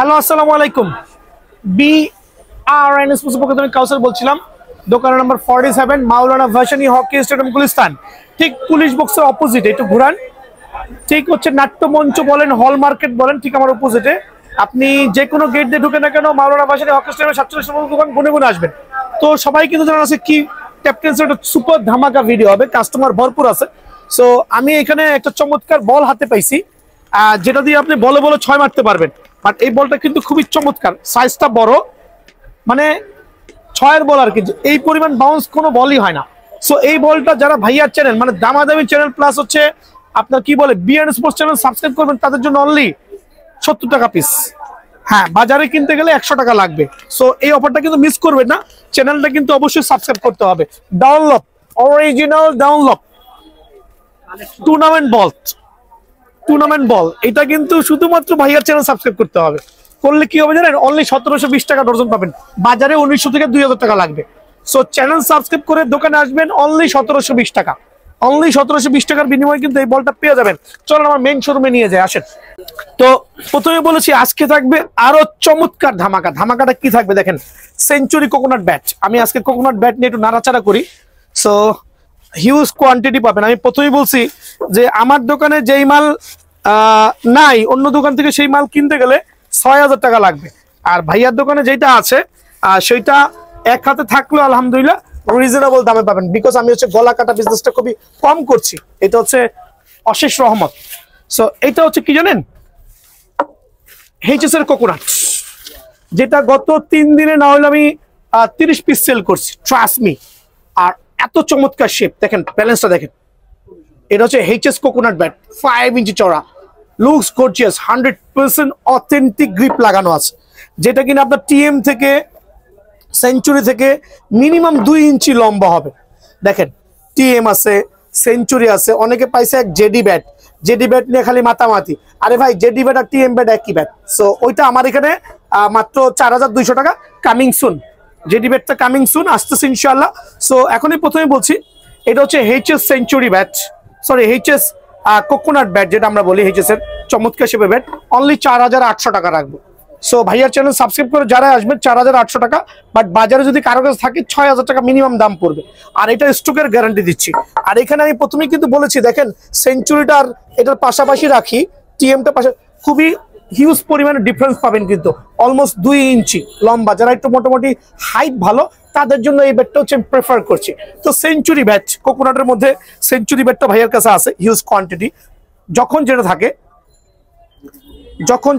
Hello, আসসালামু আলাইকুম। B আর N S পক্ষ থেকে কাউসার বলছিলাম। দোকান নাম্বার 47, মাওলানা ভাসানী হকি স্টেডিয়াম, গুলিস্তান। ঠিক পুলিশ বক্সের অপোজিটে, একটু ঘুরান। ঠিক হচ্ছে নাট্যমঞ্চ বলেন, হল মার্কেট বলেন, ঠিক আমার অপোজিটে। আপনি যে কোনো গেট দিয়ে ঢুকে না কেন, মাওলানা ভাসানী হকি স্টেডিয়ামে 47 নম্বর দোকান, গুনে গুনে আসবেন। তো সবাই কিন্তু জানা আছে কি ক্যাপ্টেন্সের একটা সুপার ধামাকা ভিডিও হবে, কাস্টমার ভরপুর আছে। সো আমি এখানে একটা চমৎকার বল হাতে পাইছি, যেটা দিয়ে আপনি বলে বলে 6 মারতে পারবেন। বাট এই বলটা কিন্তু খুবই চমৎকার, সাইজটা বড়, মানে 6-এর বল আর কি। এই পরিমাণ বাউন্স কোনো বলই হয় না। সো এই বলটা যারা ভাইয়ার চ্যানেল, মানে দামাদামি চ্যানেল প্লাস হচ্ছে আপনার কি বলে বিএন স্পোর্টস চ্যানেল সাবস্ক্রাইব করবেন, তাদের জন্য অনলি 70 টাকা পিস। হ্যাঁ, বাজারে কিনতে গেলে 100 টাকা লাগবে। সো এই অফারটা কিন্তু মিস করবেন না। চ্যানেলটা কিন্তু অবশ্যই সাবস্ক্রাইব করতে হবে। ডাউনলোড, অরিজিনাল ডাউনলোড টুর্নামেন্ট বল, এটা কিন্তু শুধুমাত্র ভাইয়ার চ্যানেল সাবস্ক্রাইব করতে হবে। করলে কি হবে জানেন, অনলি 1720 টাকা ডজন পাবেন, বাজারে 1900 থেকে 2000 টাকা লাগবে। সো চ্যানেল সাবস্ক্রাইব করে দোকানে আসবেন, অনলি 1720 টাকা। অনলি 1720 টাকার বিনিময়ে কিন্তু এই বলটা পেয়ে যাবেন। চলুন আমার মেইন শোরুমে নিয়ে যায়, আসেন। তো প্রথমে বলেছি আজকে থাকবে আরো চমৎকার ধামাকা। ধামাকাটা কি থাকবে দেখেন, সেঞ্চুরি কোকোনাট ব্যাট। আমি আজকে কোকোনাট ব্যাট নিয়ে একটু নাড়াচাড়া করি। সো হিউজ কোয়ান্টিটি পাবেন। আমি প্রথমেই বলছি যে আমার দোকানে যেই মাল নাই, অন্য দোকান থেকে সেই মাল কিনতে গেলে 6000 টাকা লাগবে। আর ভাইয়ার দোকানে যেটা আছে সেইটা এক হাতে থাকলেও আলহামদুলিল্লাহ রিজনেবল দামে পাবেন। বিকজ আমি হচ্ছে গলা কাটা বিজনেসটা খুবই কম করছি, এটা হচ্ছে অশেষ রহমত। সো এটা হচ্ছে কি জানেন, এইচএস এর কোকোনাট, যেটা গত 3 দিনে না হলে আমি 30 পিস সেল করছি, ট্রাস্ট মি। আর এত চমৎকার শেপ দেখেন, ব্যালেন্সটা দেখেন। এটা হচ্ছে এইচএস কোকোনাট ব্যাট, 5 ইঞ্চি চড়া, লুকস গর্জিয়াস, 100% অথেন্টিক গ্রিপ লাগানো আছে, যেটা কিনা আপনার টিএম থেকে সেঞ্চুরি থেকে মিনিমাম 2 ইঞ্চি লম্বা হবে। দেখেন টিএম আছে, সেঞ্চুরি আছে, অনেকে পাইছে এক জেডি ব্যাট। জেডি ব্যাট নিয়ে খালি মাতামাতি, আরে ভাই জেডি ব্যাট আর টিএম ব্যাট একই ব্যাট। সো ওইটা আমার এখানে মাত্র 4200 টাকা, কামিং সুন। জেডি ব্যাটটা কামিং সুন, আসতেছে ইনশাআল্লাহ। সো এখনই প্রথমে বলছি, এটা হচ্ছে HS century bat, sorry HS coconut bat, যেটা আমরা বলি এইচএস এর চমৎকার শেপের ব্যাট। অনলি 4800 টাকা রাখবো। সো ভাইয়ার চ্যানেল সাবস্ক্রাইব করে যারা আসবেন 4800 টাকা। বাট বাজারে যদি কারো কাছে থাকে 6000 টাকা মিনিমাম দাম পড়বে। আর এটা স্টকের গ্যারান্টি দিচ্ছি। আর এখানে আমি প্রথমেই কিন্তু বলেছি, দেখেন সেঞ্চুরিটার এটার পাশাপাশি রাখি, টিএমটা পাশে, খুবই হিউজ পরিমাণে ডিফারেন্স পাবেন কিন্তু, অলমোস্ট 2 ইঞ্চি লম্বা। যারা একটু মোটামুটি হাইট ভালো, তাদের জন্য এই ব্যাটটা হচ্ছে প্রেফার করছি। তো সেঞ্চুরি ব্যাট, কোকোনাটের মধ্যে সেঞ্চুরি ব্যাটটা ভাইয়ের কাছে আছে হিউজ কোয়ান্টিটি। যখন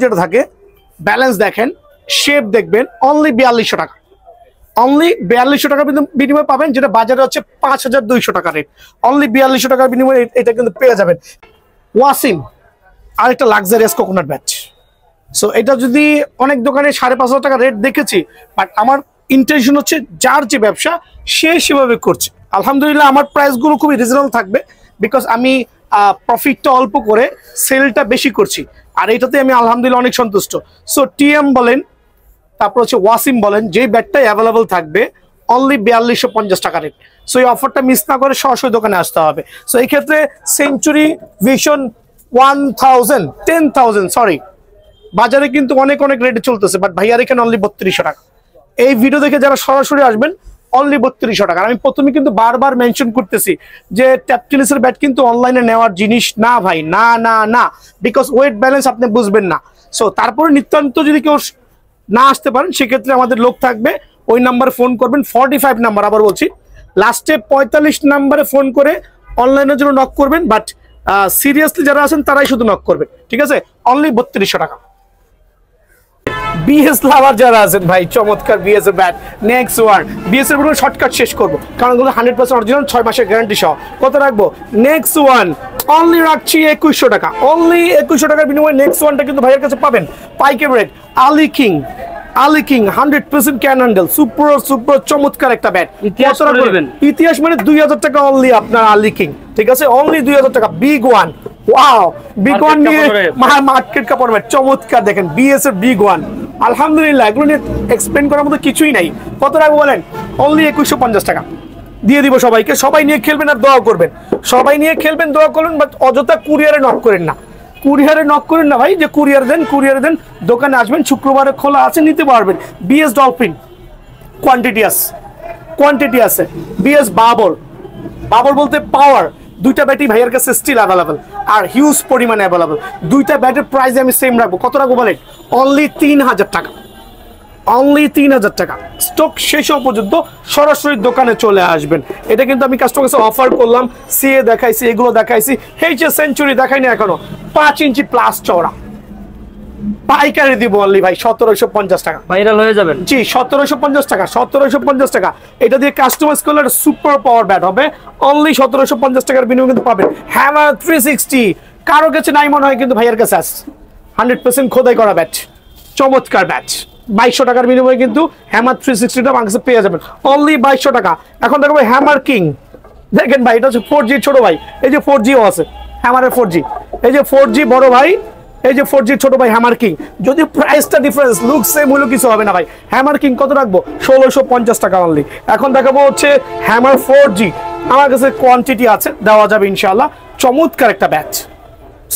যেটা থাকে ব্যালেন্স দেখেন, শেপ দেখবেন, অনলি 4200 টাকা। অনলি 4200 টাকার বিনিময়ে পাবেন, যেটা বাজারে হচ্ছে 5200 টাকা রেট। অনলি 4200 টাকার বিনিময়ে এটা কিন্তু পেয়ে যাবেন। ওয়াসিম আরেকটা লাক্সারিয়াস কোকোনাট ব্যাট। সো এটা যদি অনেক দোকানে 5500 টাকা রেট দেখেছি, বাট আমার ইন্টেনশন হচ্ছে যার যে ব্যবসা সে সেভাবে করছে। আলহামদুলিল্লাহ আমার প্রাইসগুলো খুবই রিজনেবল থাকবে, বিকজ আমি প্রফিটটা অল্প করে সেলটা বেশি করছি। আর এটাতে আমি আলহামদুলিল্লাহ অনেক সন্তুষ্ট। সো টিএম বলেন, তারপর হচ্ছে ওয়াসিম বলেন, যেই ব্যাটটাই অ্যাভেলেবল থাকবে অনলি 4250 টাকা রেট। সো এই অফারটা মিস না করে সরাসরি দোকানে আসতে হবে। সো এই ক্ষেত্রে সেঞ্চুরি ভিশন 10,000 সরি, বাজারে কিন্তু অনেক রেটে চলতেছে, বাট ভাইয়ার এখানে অনলি 3200 টাকা। এই ভিডিও দেখে যারা সরাসরি আসবেন অনলি 3200 টাকা। আমি প্রথমে কিন্তু বারবার মেনশন করতেছি যে ট্যাপ টেনিসের ব্যাট কিন্তু অনলাইনে নেওয়ার জিনিস না ভাই, না, বিকজ ওয়েট ব্যালেন্স আপনি বুঝবেন না। সো তারপরে নিত্যান্ত যদি কেউ না আসতে পারেন, সেক্ষেত্রে আমাদের লোক থাকবে, ওই নাম্বারে ফোন করবেন, 45 নাম্বার, আবার বলছি লাস্টে 45 নাম্বারে ফোন করে অনলাইনের জন্য নক করবেন। বাট সিরিয়াসলি যারা আছেন তারাই শুধু নক করবেন, ঠিক আছে? অনলি 3200 টাকা। বিএস লাভার যারা আছেন ভাই, চমৎকার বিএস এর ব্যাট, নেক্সট ওয়ান। বিএস এর পুরো শর্টকাট শেষ করবো, কারণ ওগুলো 100% অরিজিনাল, 6 মাসের গ্যারান্টি সহ। কত রাখবো? নেক্সট ওয়ান অনলি রাখছি 2100 টাকা। অনলি 2100 টাকার বিনিময়ে নেক্সট ওয়ানটা কিন্তু ভাইয়ের কাছে পাবেন পাইকারি rate. Ali king 100% can handle, super চমৎকার একটা ব্যাট। ইতিহাস মানে 2000 টাকা অনলি আপনার আলি কিং, ঠিক আছে? অনলি 2000 টাকা। Big one, wow, big one নিয়ে মার্কেট কাপড় ব্যাট, চমৎকার দেখেন বিএস এর বিগ ওয়ান। আলহামদুলিল্লাহ এগুলো নিয়ে এক্সপ্লেন করার মতো কিছুই নাই। কত রাখবো বলেন? অনলি 2150 টাকা দিয়ে দিব সবাইকে। সবাই নিয়ে খেলবেন আর দোয়া করবেন, সবাই নিয়ে খেলবেন, দোয়া করবেন, বাট অযথা কুরিয়ারে নক করেন না। কুরিয়ারে নক করেন না ভাই, যে কুরিয়ার দেন, দোকানে আসবেন, শুক্রবারে খোলা আছে, নিতে পারবেন। বিএস ডলফিন কোয়ান্টিটি আছে। বিএস বাবর বলতে পাওয়ার, দুইটা ব্যাটারি ভাইয়ের কাছে স্টিল অ্যাভেলেবল, আর হিউজ পরিমাণে অ্যাভেলেবল। দুইটা ব্যাটারির প্রাইস আমি সেম রাখবো। কত রাখবো বলেন? অনলি 3000 টাকা, অনলি 3000 টাকা। স্টক শেষ হওয়া পর্যন্ত সরাসরি দোকানে চলে আসবেন। এটা কিন্তু আমি কাস্টমার কাছে অফার করলাম, সিএ দেখাইছি, এগুলো দেখাইছি, এইচএস সেঞ্চুরি দেখাইনি এখনো, 5 ইঞ্চি প্লাস চওড়া, পাইকারি দিব অনলি ভাই 1750 টাকা। ভাইরাল হয়ে যাবেন। জি 1750 টাকা, 1750 টাকা। এটা দিয়ে কাস্টমাইজ করলে সুপার পাওয়ার ব্যাট হবে। অনলি 1750 টাকার বিনিময়ে কিন্তু পাবেন। হ্যামার 360 কারো কাছে নাই মনে হয়, কিন্তু ভাইয়ের কাছে আছে। 100% খোদাই করা ব্যাট, চমৎকার ব্যাট। 2200 টাকার বিনিময়ে কিন্তু হ্যামার 360টা আমার কাছে পেয়ে যাবেন অনলি 2200 টাকা। এখন দেখো হ্যামার কিং, দেখেন ভাই এটা হচ্ছে 4G ছোট ভাই, এই যে 4Gও আছে, হ্যামারের 4G, এই যে 4G বড় ভাই, এই যে 4G ছোট ভাই হ্যামার কিং। যদি প্রাইসটা ডিফারেন্স, লুক সেম হলো কিছু হবে না ভাই। হ্যামার কিং কত রাখবো? 1650 টাকা অনলি। এখন দেখাবো হচ্ছে হ্যামার 4G, আমার কাছে কোয়ান্টিটি আছে, দেওয়া যাবে ইনশাআল্লাহ। চমৎকার একটা ব্যাচ,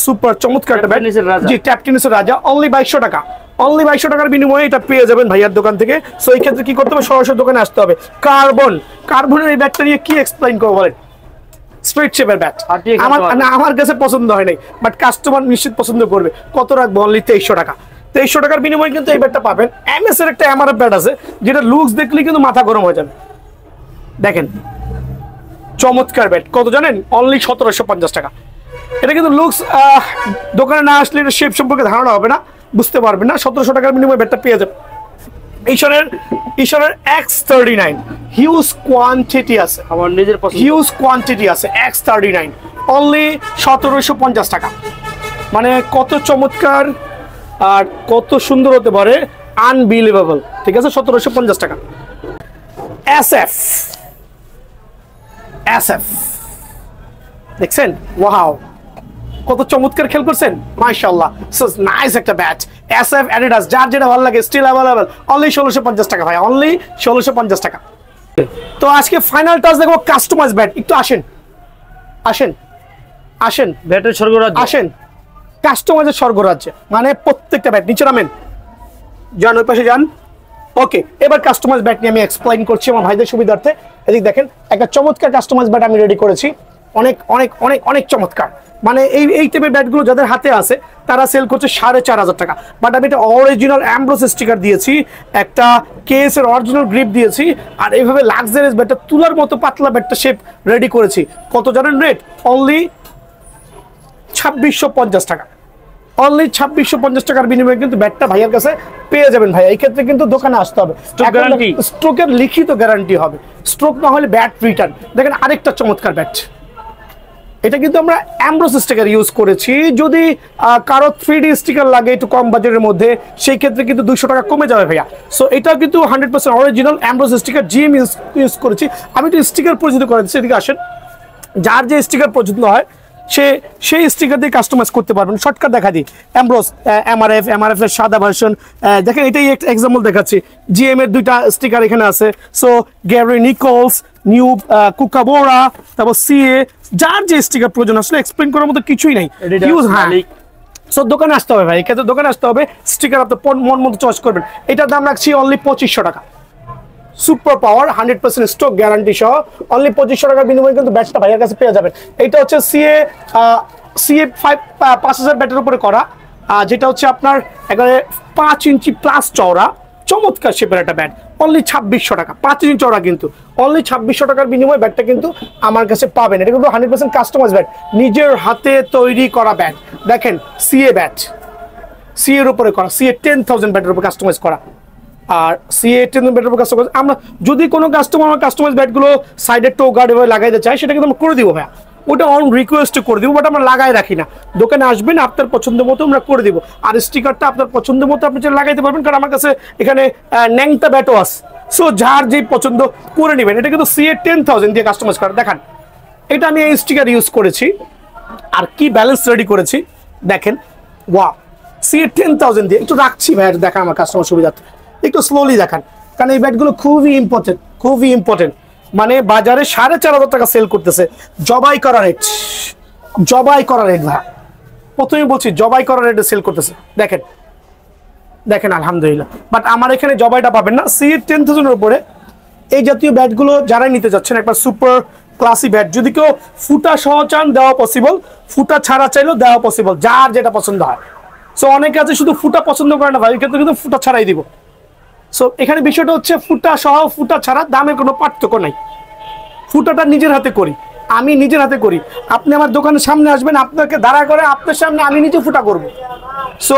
সুপার চমৎকার একটা ব্যাচ। জি ট্যাপ টেনিসের রাজা, অনলি 2200 টাকা। অনলি 2200 টাকার বিনিময়ে এটা পেয়ে যাবেন ভাইয়ার দোকান থেকে। সো এই ক্ষেত্রে কি করতে হবে? সরাসরি দোকানে আসতে হবে। কার্বনের এই ব্যাটটা নিয়ে কি এক্সপ্লেইন করবো বলেন? স্ট্রেট শেপের ব্যাট আমার কাছে পছন্দ হয় নাই, বাট কাস্টমার নিশ্চিত পছন্দ করবে। কত রাখবো? অনলি 2300 টাকা। 2300 টাকার বিনিময়ে কিন্তু এই ব্যাটটা পাবেন। এমএস এর একটা এমআরএফ ব্যাট আছে, যেটা লুকস দেখলে কিন্তু মাথা গরম হয়ে যাবে। দেখেন চমৎকার ব্যাট, কত জানেন? অনলি 1750 টাকা। এটা কিন্তু লুকস, দোকানে না আসলে এটা শেপ সম্পর্কে ধারণা হবে না, বুঝতে পারবেন না। 1700 টাকার বিনিময়ে ব্যাটটা পেয়ে যাবেন। ঈশ্বরের X39 হিউজ কোয়ান্টিটি আছে, আমার নিজের পছন্দ, হিউজ কোয়ান্টিটি আছে। X39 অনলি 1750 টাকা। মানে কত চমৎকার আর কত সুন্দর হতে পারে, আনবিলিভেবল। ঠিক আছে, 1750 টাকা। SF দেখছেন? ওয়াও, কত চমৎকার খেল করছেন, মাশাআল্লাহ। সো নাইস একটা ব্যাট। SF অ্যাডিডাস, যার যেটা ভালো লাগে, স্টিল অ্যাভেলেবল। অনলি 1650 টাকা ভাই, অনলি 1650 টাকা। তো আজকে ফাইনাল টাচ দেখো, কাস্টমাইজ ব্যাট। একটু আসেন ব্যাটের স্বর্গরাজ্য, আসেন কাস্টমাইজের স্বর্গরাজ্যে। মানে প্রত্যেকটা ব্যাট, নিচে নামেন, যান ওই পাশে যান। ওকে, এবার কাস্টমাইজ ব্যাট নিয়ে আমি এক্সপ্লেইন করছি আমার ভাইদের সুবিধার্থে। এদিক দেখেন, একটা চমৎকার কাস্টমাইজ ব্যাট আমি রেডি করেছি। অনেক অনেক অনেক অনেক চমৎকার। মানে এই টাইপের ব্যাটগুলো যাদের হাতে আছে তারা সেল করছে 4500 টাকা। বাট আমি এটা অরিজিনাল অ্যাম্ব্রোস স্টিকার দিয়েছি, একটা কেএস এর অরিজিনাল গ্রিপ দিয়েছি, আর এইভাবে লাক্সারিয়াস ব্যাটটা, তুলার মতো পাতলা ব্যাটটা শেপ রেডি করেছি। কত জানেন রেট? অনলি 2650 টাকা। অনলি 2650 টাকার বিনিময়ে কিন্তু ব্যাটটা ভাইয়ের কাছে পেয়ে যাবেন। ভাই এই ক্ষেত্রে কিন্তু দোকানে আসতে হবে, স্ট্রোকের লিখিত গ্যারান্টি হবে। স্ট্রোক না হলে ব্যাট রিটার্ন। দেখেন আরেকটা চমৎকার ব্যাট, এটা কিন্তু আমরা অ্যাম্ব্রোস স্টিকার ইউজ করেছি। যদি কারো 3D স্টিকার লাগে একটু কম বাজেটের মধ্যে, সেই ক্ষেত্রে কিন্তু 200 টাকা কমে যাবে ভাইয়া। সো এটা কিন্তু 100% অরিজিনাল অ্যাম্ব্রোস স্টিকার, জিএম ইউজ করেছি। আমি একটু স্টিকার পরিচিত করে দিচ্ছি, এদিকে আসেন। যার যে স্টিকার পছন্দ হয় সেই স্টিকার দিয়ে কাস্টমাইজ করতে পারবেন। শর্টকাট দেখা দিই, অ্যাম্ব্রোস, এমআরএফ এর সাদা ভার্সন। দেখেন এটাই একটা এক্সাম্পল দেখাচ্ছি। জিএম এর দুইটা স্টিকার এখানে আছে। সো গ্যারি নিকলস, নিউ কুকাবোরা, তারপর সিএ, যার যে স্টিকার প্রয়োজন আসলে এক্সপ্লেইন করার মতো কিছুই নাই। ইউজ হ্যাঁ। সো দোকানে আসতে হবে ভাই, এক্ষেত্রে দোকানে আসতে হবে। স্টিকার আপনি মন মতো চয়েস করবেন। এটার দাম রাখছি অনলি 2500 টাকা। সুপার পাওয়ার 100% স্টক গ্যারান্টি সহ অনলি 2500 টাকার বিনিময়ে কিন্তু ব্যাটটা ভাইয়ের কাছে পেয়ে যাবেন। এটা হচ্ছে সিএ 5000 ব্যাটের উপরে করা, যেটা হচ্ছে আপনার একেবারে 5 ইঞ্চি প্লাস চওড়া, চমৎকার শেপের একটা ব্যাট। অনলি 2600 টাকা, 5 ইঞ্চি চওড়া কিন্তু। অনলি 2600 টাকার বিনিময়ে ব্যাটটা কিন্তু আমার কাছে পাবেন। এটা কিন্তু 100% কাস্টমাইজ ব্যাট, নিজের হাতে তৈরি করা ব্যাট। দেখেন সিএ ব্যাট, সিএ এর উপরে করা, সিএ 10000 ব্যাটের উপর কাস্টমাইজ করা। আর সিএ 10 ব্যাটের উপর কাস্টমাইজ। আমরা যদি কোনো কাস্টমার আমার কাস্টমাইজ ব্যাটগুলো সাইডে টো গার্ড এভাবে লাগাইতে চাই, সেটা কিন্তু আমরা করে দিব ভাইয়া। ওটা অন রিকোয়েস্ট করে দিব, বাট আমরা লাগাই রাখি না। দোকানে আসবেন, আপনার পছন্দ মতো আমরা করে দিব। আর স্টিকারটা আপনার পছন্দ মতো আপনি লাগাইতে পারবেন, কারণ আমার কাছে এখানে ন্যাংটা ব্যাটও আছে। সো যার যেই পছন্দ করে নেবেন। এটা কিন্তু সিএ 10000 দিয়ে কাস্টমাইজ করা। দেখান, এটা আমি এই স্টিকার ইউজ করেছি, আর কি ব্যালেন্স রেডি করেছি দেখেন। ওয়া, সিএ 10000 দিয়ে একটু রাখছি ভাই, দেখা আমার কাস্টমার সুবিধার্থে। একটু স্লোলি দেখান, কারণ এই ব্যাটগুলো খুবই ইম্পর্টেন্ট। মানে বাজারে 4500 টাকা সেল করতেছে, জবাই করা রেট ভাই। প্রথমে বলছি জবাই করার রেটে সেল করতেছে। দেখেন দেখেন আলহামদুলিল্লাহ। বাট আমার এখানে জবাইটা পাবেন না। সিএ 10,000 উপরে এই জাতীয় ব্যাটগুলো যারাই নিতে যাচ্ছেন, একটা সুপার ক্লাসি ব্যাট, যদি কেউ ফুটা সহ চান দেওয়া পসিবল, ফুটা ছাড়া চাইলেও দেওয়া পসিবল, যার যেটা পছন্দ হয়। সো অনেকে আছে শুধু ফুটা পছন্দ করে না ভাই, ক্ষেত্রে কিন্তু ফুটা ছাড়াই দিব। সো এখানে বিষয়টা হচ্ছে ফুটা সহ ফুটা ছাড়া দামের কোনো পার্থক্য নাই। ফুটাটা নিজের হাতে করি, আমি নিজের হাতে করি। আপনি আমার দোকানের সামনে আসবেন, আপনাকে দাঁড়া করে আপনার সামনে আমি নিজে ফুটা করব। সো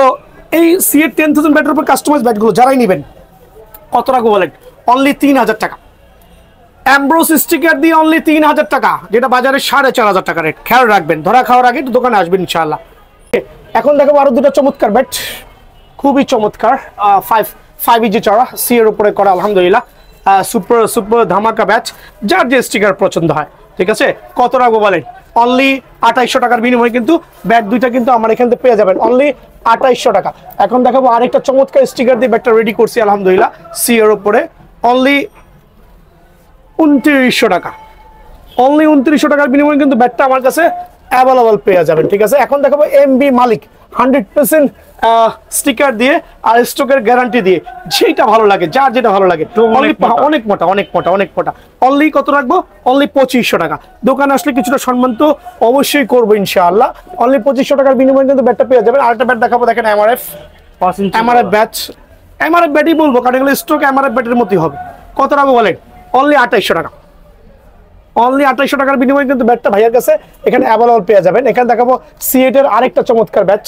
এই সিএ 10,000 ব্যাটের উপর কাস্টমাইজ ব্যাটগুলো যারাই নেবেন কত রাখবো বলেন? অনলি 3,000 টাকা। অ্যাম্ব্রোস স্টিকার দিয়ে অনলি 3,000 টাকা, যেটা বাজারে 4,500 টাকা রেট। খেয়াল রাখবেন, ধরা খাওয়ার আগে একটু দোকানে আসবেন ইনশাআল্লাহ। এখন দেখাবো আরো দুটো চমৎকার ব্যাট, খুবই চমৎকার। 5 ইঞ্চি চড়া, সি এর উপরে করা, আলহামদুলিল্লাহ সুপার সুপার ধামাকা ব্যাট, যার যে স্টিকার পছন্দ হয়। ঠিক আছে, কত রাখবো বলেন? অনলি 2800 টাকার বিনিময়ে কিন্তু ব্যাট দুইটা কিন্তু আমার এখান থেকে পেয়ে যাবেন অনলি 2800 টাকা। এখন দেখাবো আরেকটা চমৎকার স্টিকার দিয়ে ব্যাটটা রেডি করছি আলহামদুলিল্লাহ, সি এর উপরে অনলি 2900 টাকা। অনলি 2900 টাকার বিনিময়ে কিন্তু ব্যাটটা আমার কাছে অ্যাভেলেবল পেয়ে যাবেন। ঠিক আছে, এখন দেখাবো এমবি মালিক 100% স্টিকার দিয়ে আর স্টকের গ্যারান্টি দিয়ে, যেটা ভালো লাগে, যার যেটা ভালো লাগে। অনেক মোটা অনেক মোটা অনেক মোটা। অনলি কত রাখবো? অনলি 2500 টাকা। দোকানে আসলে কিছুটা সম্মান তো অবশ্যই করবো ইনশাআল্লাহ। অনলি 2500 টাকার বিনিময়ে কিন্তু ব্যাটটা পেয়ে যাবেন। আরেকটা ব্যাট দেখাবো, দেখেন এমআরএফ ব্যাট। এমআরএফ ব্যাটই বলবো কারণ এগুলো স্টক এমআরএফ ব্যাটের মতোই হবে। কত রাখবো বলেন? অনলি 2800 টাকা। অনলি 2800 টাকার বিনিময়ে কিন্তু ব্যাটটা ভাইয়ের কাছে এখানে অ্যাভেলেবল পেয়ে যাবেন। এখানে দেখাবো সিএট এর আরেকটা চমৎকার ব্যাট।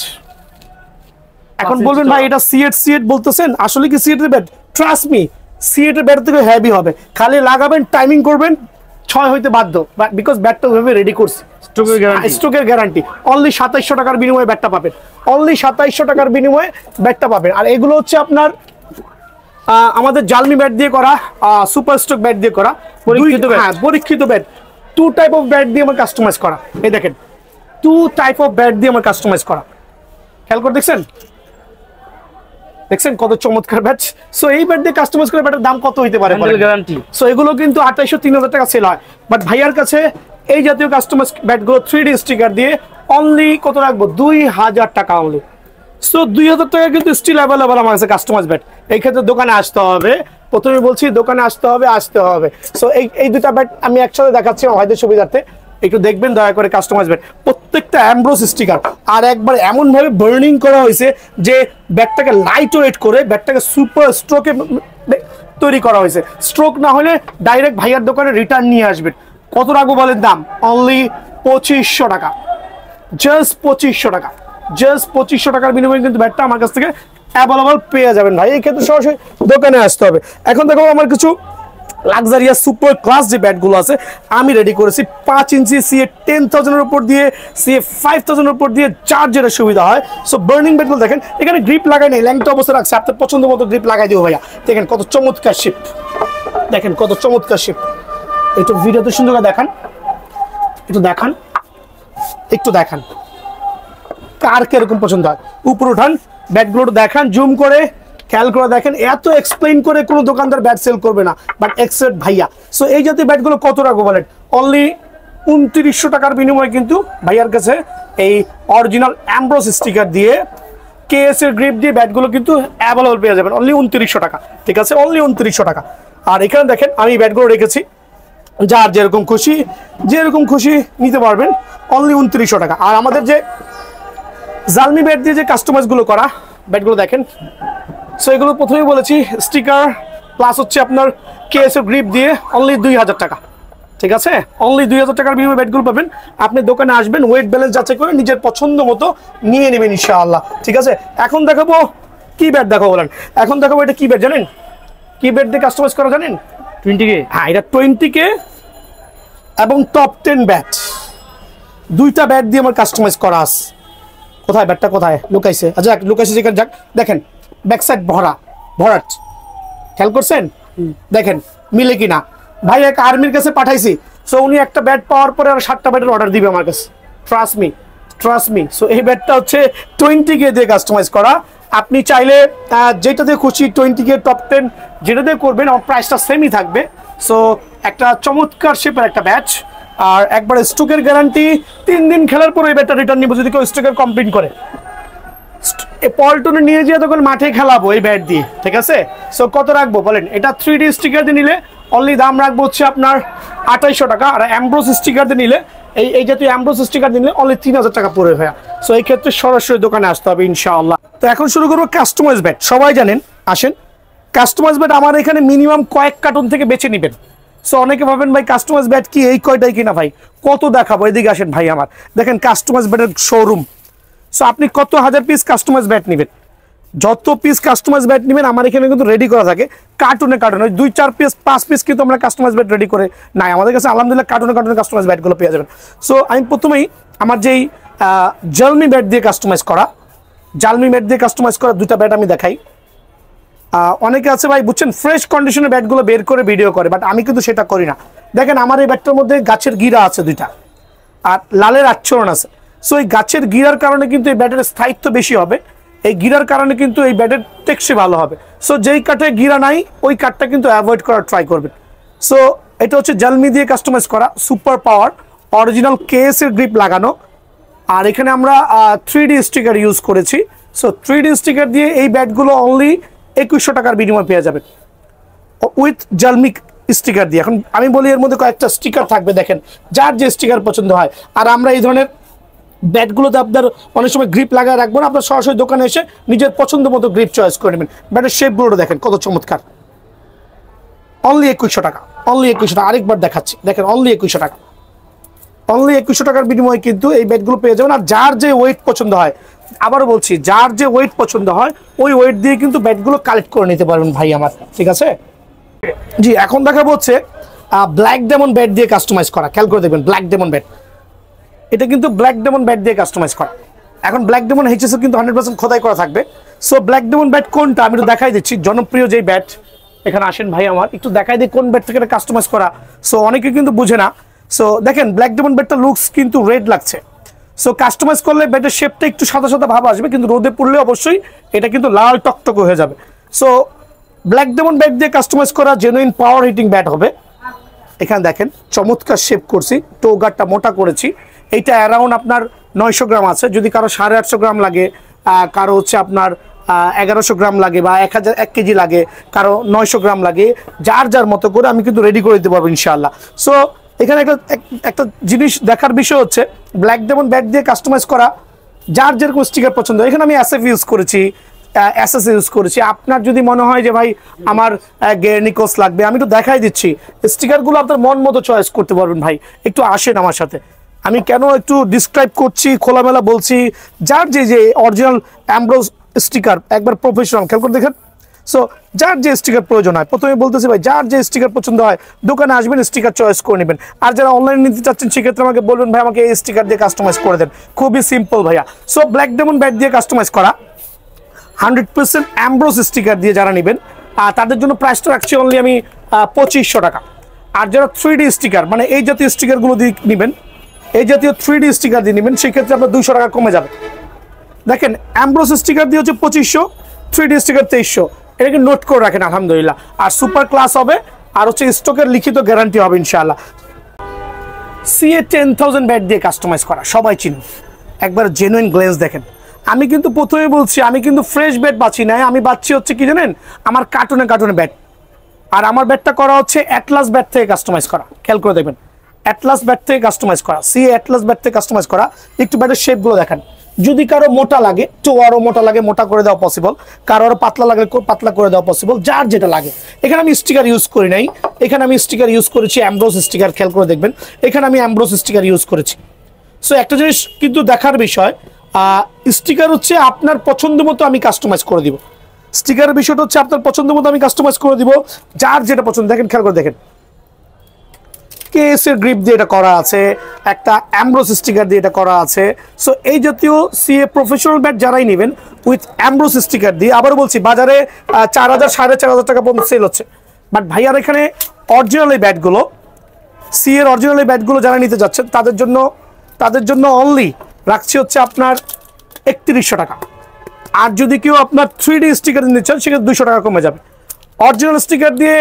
এখন বলবেন ভাই এটা সিএট বলতেছেন, আসলে কি সিএট এর ব্যাট? ট্রাস্ট মি, সিএট এর ব্যাট থেকে হেভি হবে। খালি লাগাবেন, টাইমিং করবেন, 6 হইতে বাধ্য, বিকজ ব্যাটটা ওইভাবে রেডি করছি, স্টকের গ্যারান্টি। অনলি 2700 টাকার বিনিময়ে ব্যাটটা পাবেন। অনলি 2700 টাকার বিনিময়ে ব্যাটটা পাবেন। আর এগুলো হচ্ছে আপনার আমাদের জালমি ব্যাট দিয়ে করা, সুপার স্টক ব্যাট দিয়ে করা, পরীক্ষিত ব্যাট। 2 টাইপ অফ ব্যাট দিয়ে আমার কাস্টমাইজ করা। এই দেখেন 2 টাইপ অফ ব্যাট দিয়ে আমার কাস্টমাইজ করা। খেয়াল করে দেখছেন কত চমৎকার ব্যাট। সো এই ব্যাট দিয়ে কাস্টমাইজ করে ব্যাটের দাম কত হইতে পারে? গ্যারান্টি। সো এগুলো কিন্তু 2800-3000 টাকা সেল হয়। বাট ভাইয়ার কাছে এই জাতীয় কাস্টমাইজ ব্যাটগুলো 3D স্টিকার দিয়ে অনলি কত রাখবো? 2000 টাকা অনলি। সো 2000 টাকা কিন্তু স্টিল অ্যাভেলেবল আমার কাছে কাস্টমাইজ ব্যাট। এই ক্ষেত্রে দোকানে আসতে হবে, প্রথমে বলছি দোকানে আসতে হবে। সো এই দুটা ব্যাট আমি একসাথে দেখাচ্ছি আমাদের সুবিধার্থে, একটু দেখবেন দয়া করে। কাস্টমাইজ ব্যাট প্রত্যেকটা অ্যাম্ব্রোস স্টিকার, আর একবার এমন ভাবে বার্নিং করা হয়েছে যে ব্যাটটাকে লাইট ওয়েট করে ব্যাটটাকে সুপার স্ট্রোকে তৈরি করা হয়েছে। স্ট্রোক না হলে ডাইরেক্ট ভাইয়ার দোকানে রিটার্ন নিয়ে আসবেন। কত রাখবো বলেন দাম? অনলি 2500 টাকা। জাস্ট 2500 টাকা। জাস্ট 2500 টাকার বিনিময়ে কিন্তু ব্যাটটা আমার কাছ থেকে অ্যাভেলেবল পেয়ে যাবেন ভাই। এই ক্ষেত্রে সরাসরি দোকানে আসতে হবে। এখন দেখো আমার কিছু লাক্সারিয়াস সুপার ক্লাস যে ব্যাটগুলো আছে আমি রেডি করেছি 5 ইঞ্চি সিএ 10,000 এর উপর দিয়ে, সিএ 5000 এর উপর দিয়ে, চার যেটা সুবিধা হয়। সো বার্নিং ব্যাটগুলো দেখেন, এখানে গ্রিপ লাগাই নেই, ল্যাংটা অবস্থা রাখছে, আপনার পছন্দ মতো গ্রিপ লাগাই দিও ভাইয়া। দেখেন কত চমৎকার শিপ, দেখেন কত চমৎকার শিপ। একটু ভিডিওতে সুন্দর করে দেখান, একটু দেখান কার কিরকম পছন্দ হয়। উপর উঠান, ব্যাটগুলো দেখান, জুম করে খেয়াল করে দেখেন। এত এক্সপ্লেইন করে কোনো দোকানদার ব্যাট সেল করবে না, বাট এক্সেপ্ট ভাইয়া। সো এই জাতীয় ব্যাটগুলো কত রাখবো বলেন? অনলি 2900 টাকার বিনিময়ে কিন্তু ভাইয়ার কাছে এই অরিজিনাল অ্যাম্ব্রোস স্টিকার দিয়ে, কেএস এর গ্রিপ দিয়ে ব্যাটগুলো কিন্তু অ্যাভেলেবল পেয়ে যাবেন অনলি 2900 টাকা। ঠিক আছে, অনলি 2900 টাকা। আর এখানে দেখেন আমি ব্যাটগুলো রেখেছি, যার যেরকম খুশি নিতে পারবেন অনলি 2900 টাকা। আর আমাদের যে জালমি ব্যাট দিয়ে যে কাস্টমাইজগুলো করা ব্যাটগুলো দেখেন। সো এগুলো প্রথমেই বলেছি স্টিকার প্লাস হচ্ছে আপনার কেএস এর গ্রিপ দিয়ে অনলি 2000 টাকা। ঠিক আছে, অনলি 2000 টাকার বিনিময়ে ব্যাটগুলো পাবেন। আপনি দোকানে আসবেন, ওয়েট ব্যালেন্স যাচাই করে নিজের পছন্দ মতো নিয়ে নেবেন ইনশাআল্লাহ। ঠিক আছে, এখন দেখাবো কি ব্যাট দেখাবো বলেন? এখন দেখাবো এটা কি ব্যাট জানেন? কি ব্যাট দিয়ে কাস্টমাইজ করা জানেন? 20K। হ্যাঁ, এটা 20K এবং টপ 10 ব্যাট, দুইটা ব্যাট দিয়ে আমার কাস্টমাইজ করা আছে। কোথায় ব্যাটটা, কোথায় লুকাইছে? আচ্ছা লুকাইছে যেখানে, যাক দেখেন ব্যাক সাইড ভরাট, খেয়াল করছেন? দেখেন মিলে কিনা। ভাই এক আর্মির কাছে পাঠাইছি, সো উনি একটা ব্যাট পাওয়ার পরে আর 7টা ব্যাটের অর্ডার দিবে আমার কাছে। Trust me. সো এই ব্যাটটা হচ্ছে 20K দিয়ে কাস্টমাইজ করা। আপনি চাইলে যেটা দিয়ে খুশি 20K টপ 10 যেটা দিয়ে করবেন, আমার প্রাইসটা সেমই থাকবে। সো একটা চমৎকার শেপের একটা ব্যাচ, আর একবার স্টকের গ্যারান্টি, 3 দিন খেলার পরে এই ব্যাটটা রিটার্ন নিব যদি কেউ স্টকের কমপ্লেন করে। পল্টনে নিয়ে যেয়ে তখন মাঠে খেলাবো এই ব্যাট দিয়ে, ঠিক আছে? সো কত রাখবো বলেন? এটা 3D স্টিকার দিয়ে নিলে অনলি দাম রাখবো হচ্ছে আপনার 2800 টাকা, আর অ্যামব্রোস স্টিকার দিয়ে নিলে এই জাতীয় অ্যামব্রোস স্টিকার দিলে অনলি 3000 টাকা পড়ে ভাইয়া। সো এই ক্ষেত্রে সরাসরি দোকানে আসতে হবে ইনশাআল্লাহ। তো এখন শুরু করবো কাস্টমাইজ ব্যাট। সবাই জানেন, আসেন কাস্টমাইজ ব্যাট আমার এখানে মিনিমাম কয়েক কার্টন থেকে বেছে নেবেন। সো অনেকে ভাবেন ভাই কাস্টমাইজ ব্যাট কি এই কয়টাই কিনা, ভাই কত দেখাবো, এদিকে আসেন ভাই আমার, দেখেন কাস্টমাইজ ব্যাটের শোরুম। সো আপনি কত হাজার পিস কাস্টমাইজ ব্যাট নেবেন, যত পিস কাস্টমাইজ ব্যাট নেবেন আমার এখানে কিন্তু রেডি করা থাকে কার্টুনে কার্টুনে, 2-4 পিস 5 পিস কিন্তু আমরা কাস্টমাইজ ব্যাট রেডি করে নাই, আমাদের কাছে আলহামদুলিল্লাহ কার্টুনে কার্টুনে কাস্টমাইজ ব্যাটগুলো পেয়ে যাবেন। সো আমি প্রথমেই আমার যেই জালমি ব্যাট দিয়ে কাস্টমাইজ করা, দুটা ব্যাট আমি দেখাই। অনেকে আছে ভাই বুঝছেন ফ্রেশ কন্ডিশনের ব্যাটগুলো বের করে ভিডিও করে, বাট আমি কিন্তু সেটা করি না। দেখেন আমার এই ব্যাটটার মধ্যে গাছের গিরা আছে 2টা, আর লালের আচ্ছরণ আছে। সো এই গাছের গিরার কারণে কিন্তু এই ব্যাটের স্থায়িত্ব বেশি হবে, এই গিরার কারণে কিন্তু এই ব্যাটের টেকসই ভালো হবে। সো যেই কাঠে গিরা নাই ওই কাঠটা কিন্তু অ্যাভয়েড করার ট্রাই করবেন। সো এটা হচ্ছে জালমি দিয়ে কাস্টমাইজ করা, সুপার পাওয়ার অরিজিনাল কেএসের গ্রিপ লাগানো, আর এখানে আমরা 3D স্টিকার ইউজ করেছি। সো 3D স্টিকার দিয়ে এই ব্যাটগুলো অনলি 2100 টাকার বিনিময়ে পেয়ে যাবেন উইথ জালমি স্টিকার দিয়ে। এখন আমি বলি এর মধ্যে কয়েকটা স্টিকার থাকবে, দেখেন যার যে স্টিকার পছন্দ হয়। আর আমরা এই ধরনের ব্যাটগুলোতে আপনার অনেক সময় গ্রিপ লাগায় রাখবো না, আপনার সরাসরি দোকানে এসে নিজের পছন্দ মতো গ্রিপ চয়েস করে নেবেন। ব্যাটের শেপগুলো দেখেন কত চমৎকার, অনলি 2100 টাকা, অনলি 2100 টাকা। আরেকবার দেখাচ্ছি, দেখেন অনলি 2100 টাকা, অনলি 2100 টাকার বিনিময়ে কিন্তু এই ব্যাটগুলো পেয়ে যাবেন। আর যার যে ওয়েট পছন্দ হয়, আবারও বলছি যার যে ওয়েট পছন্দ হয় ওই ওয়েট দিয়ে কিন্তু ব্যাটগুলো কালেক্ট করে নিতে পারবেন ভাই আমার, ঠিক আছে? জি, এখন দেখাবো হচ্ছে ব্ল্যাক ডেমন ব্যাট দিয়ে কাস্টমাইজ করা। খেয়াল করে দেখবেন ব্ল্যাক ডেমন ব্যাট, এটা কিন্তু ব্ল্যাক ডেমন ব্যাট দিয়ে কাস্টমাইজ করা। এখন ব্ল্যাক ডেমন এইচএস কিন্তু 100% খোদাই করা থাকবে। সো ব্ল্যাক ডেমন ব্যাট কোনটা আমি একটু দেখাই দিচ্ছি, জনপ্রিয় যেই ব্যাট। এখানে আসেন ভাই আমার, একটু দেখাই দিই কোন ব্যাট থেকে এটা কাস্টমাইজ করা। সো অনেকে কিন্তু বুঝে না। সো দেখেন ব্ল্যাক ডেমন ব্যাটটা লুকস কিন্তু রেড লাগছে। সো কাস্টমাইজ করলে ব্যাটের শেপটা একটু সাদা সাদা ভাব আসবে, কিন্তু রোদে পড়লে অবশ্যই এটা কিন্তু লাল টকটক হয়ে যাবে। সো ব্ল্যাক ডেমন ব্যাট দিয়ে কাস্টমাইজ করা জেনুইন পাওয়ার হিটিং ব্যাট হবে। এখানে দেখেন চমৎকার শেপ করছি, টো গার্ডটা মোটা করেছি। এইটা অ্যারাউন্ড আপনার 900 গ্রাম আছে, যদি কারো 850 গ্রাম লাগে, কারো হচ্ছে আপনার 1100 গ্রাম লাগে, বা 1 কেজি লাগে, কারো 900 গ্রাম লাগে, যার যার মতো করে আমি কিন্তু রেডি করে দিতে পারবো ইনশাআল্লাহ। সো এখানে একটা জিনিস দেখার বিষয় হচ্ছে ব্ল্যাক ডেমন ব্যাট দিয়ে কাস্টমাইজ করা, যার যেরকম স্টিকার পছন্দ। এখানে আমি এসএফ ইউজ করেছি, এসএস ইউজ করেছি। আপনার যদি মনে হয় যে ভাই আমার নিকোস লাগবে, আমি একটু দেখাই দিচ্ছি স্টিকারগুলো, আপনার মন মতো চয়েস করতে পারবেন ভাই। একটু আসেন আমার সাথে, আমি কেন একটু ডিসক্রাইব করছি, খোলামেলা বলছি। যার যে অরিজিনাল অ্যামব্রোস স্টিকার একবার প্রফেশনাল, খেয়াল করে দেখেন। সো যার যে স্টিকার প্রয়োজন হয়, প্রথমে বলতেছি ভাই যার যে স্টিকার পছন্দ হয় দোকানে আসবেন, স্টিকার চয়েস করে নেবেন। আর যারা অনলাইনে নিতে চাচ্ছেন সেক্ষেত্রে আমাকে বলবেন ভাই আমাকে এই স্টিকার দিয়ে কাস্টমাইজ করে দেন, খুবই সিম্পল ভাইয়া। সো ব্ল্যাক ডেমন ব্যাট দিয়ে কাস্টমাইজ করা 100% অ্যামব্রোস স্টিকার দিয়ে যারা নেবেন তাদের জন্য প্রাইসটা রাখছি অনলি আমি 2500 টাকা। আর যারা 3D স্টিকার মানে এই জাতীয় স্টিকারগুলো দিয়ে নেবেন, এই জাতীয় 3D স্টিকার দিয়ে নেবেন, সেক্ষেত্রে আপনার 200 টাকা কমে যাবে। দেখেন অ্যামব্রোস স্টিকার দিয়ে হচ্ছে 2500, 3D স্টিকার 2300, এটাকে নোট করে রাখেন আলহামদুলিল্লাহ। আর সুপার ক্লাস হবে, আর হচ্ছে স্টকের লিখিত গ্যারান্টি হবে ইনশাআল্লাহ। CA 10000 ব্যাট দিয়ে কাস্টমাইজ করা, সবাই চিনুন, একবার জেনুইন গ্লেজ দেখেন। আমি কিন্তু প্রথমে বলছি আমি কিন্তু ফ্রেশ ব্যাট বাঁচি নাই, আমি বাঁচছি হচ্ছে কি জানেন, আমার কার্টুনে কার্টুনে ব্যাট। আর আমার ব্যাটটা করা হচ্ছে অ্যাটলাস ব্যাট থেকে কাস্টমাইজ করা, খেয়াল করে দেখবেন অ্যাটলাস ব্যাট থেকে কাস্টমাইজ করা, CA অ্যাটলাস ব্যাট থেকে কাস্টমাইজ করা। একটু ব্যাটের শেপগুলো দেখেন, যদি কারো মোটা লাগে তো আরো মোটা লাগে, মোটা করে দেওয়া পসিবল, কারো আরো পাতলা লাগে পাতলা করে দেওয়া পসিবল, যার যেটা লাগে। এখানে আমি স্টিকার ইউজ করি নাই, এখানে আমি স্টিকার ইউজ করেছি অ্যামব্রোস স্টিকার, খেয়াল করে দেখবেন এখানে আমি অ্যামব্রোস স্টিকার ইউজ করেছি। সো একটা জিনিস কিন্তু দেখার বিষয়, স্টিকার হচ্ছে আপনার পছন্দ মতো আমি কাস্টমাইজ করে দিব। স্টিকারের বিষয়টা হচ্ছে আপনার পছন্দ মতো আমি কাস্টমাইজ করে দিব, যার যেটা পছন্দ। দেখেন খেয়াল করে দেখেন কেএসের গ্রিপ দিয়ে এটা করা আছে, একটা অ্যামব্রোস স্টিকার দিয়ে এটা করা আছে। সো এই জাতীয় CA প্রফেশনাল ব্যাট যারাই নেবেন উইথ অ্যামব্রোস স্টিকার দিয়ে, আবার বলছি বাজারে 4000 4500 টাকা পর্যন্ত সেল হচ্ছে, বাট ভাইয়ার এখানে অরিজিনাল এই ব্যাটগুলো, CA অরিজিনাল এই ব্যাটগুলো যারা নিতে যাচ্ছেন তাদের জন্য অনলি রাখছি হচ্ছে আপনার 3100 টাকা। আর যদি কেউ আপনার 3D স্টিকার নিতে চান সেক্ষেত্রে 200 টাকা কমে যাবে। অরিজিনাল স্টিকার দিয়ে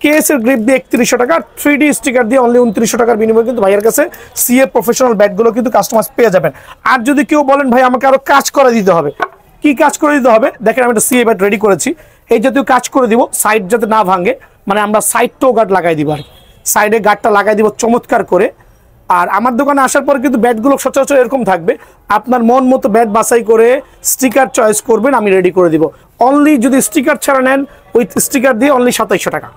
কেস এর গ্রিপ দিয়ে 3100 টাকা, 3D স্টিকার দিয়ে অনলি 2900 টাকার বিনিময়ে কিন্তু ভাইয়ের কাছে সিএ প্রফেশনাল ব্যাটগুলো কিন্তু কাস্টমাইজ পেয়ে যাবেন। আর যদি কেউ বলেন ভাই আমাকে আরো কাজ করে দিতে হবে, কি কাজ করে দিতে হবে দেখেন, আমি একটা সিএ ব্যাট রেডি করেছি, এই জাতীয় কাজ করে দিব, সাইড যাতে না ভাঙে, মানে আমরা সাইড টো গার্ড লাগাই দিব, আর সাইডে গার্ডটা লাগাই দিব চমৎকার করে। আর আমার দোকানে আসার পর কিন্তু ব্যাটগুলো সচরাচর এরকম থাকবে, আপনার মন মতো ব্যাট বাছাই করে স্টিকার চয়েস করবেন, আমি রেডি করে দিব। অনলি যদি স্টিকার ছাড়া নেন উইথ স্টিকার দিয়ে অনলি 2700 টাকা,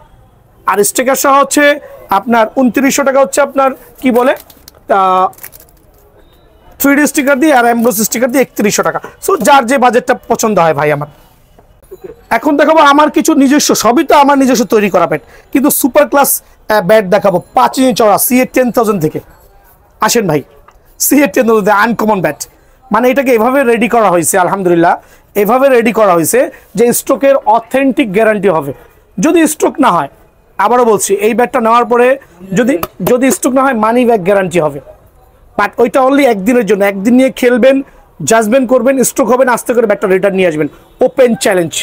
আর স্টিকার সহ হচ্ছে আপনার 2900 টাকা হচ্ছে আপনার কি বলে 3D স্টিকার দিয়ে, আর এমব্রস স্টিকার দিয়ে 3100 টাকা। সো যার যে বাজেটটা পছন্দ হয় ভাই আমার। এখন দেখাবো আমার কিছু নিজস্ব, সবই তো আমার নিজস্ব তৈরি করা ব্যাট, কিন্তু সুপার ক্লাস ব্যাট দেখাবো 5 ইঞ্চি চওড়া CA 10000 থেকে। আসেন ভাই, CA 10000 আনকমন ব্যাট, মানে এটাকে এভাবে রেডি করা হয়েছে আলহামদুলিল্লাহ, এভাবে রেডি করা হয়েছে যে স্ট্রোকের অথেন্টিক গ্যারান্টি হবে। যদি স্ট্রোক না হয়, আবারও বলছি, এই ব্যাটটা নেওয়ার পরে যদি স্ট্রোক না হয় মানি ব্যাক গ্যারান্টি হবে। বাট ওইটা অনলি একদিনের জন্য, একদিন নিয়ে খেলবেন, জাজমেন্ট করবেন, স্ট্রোক হবে না, আস্তে করে ব্যাটটা রিটার্ন নিয়ে আসবেন, ওপেন চ্যালেঞ্জ।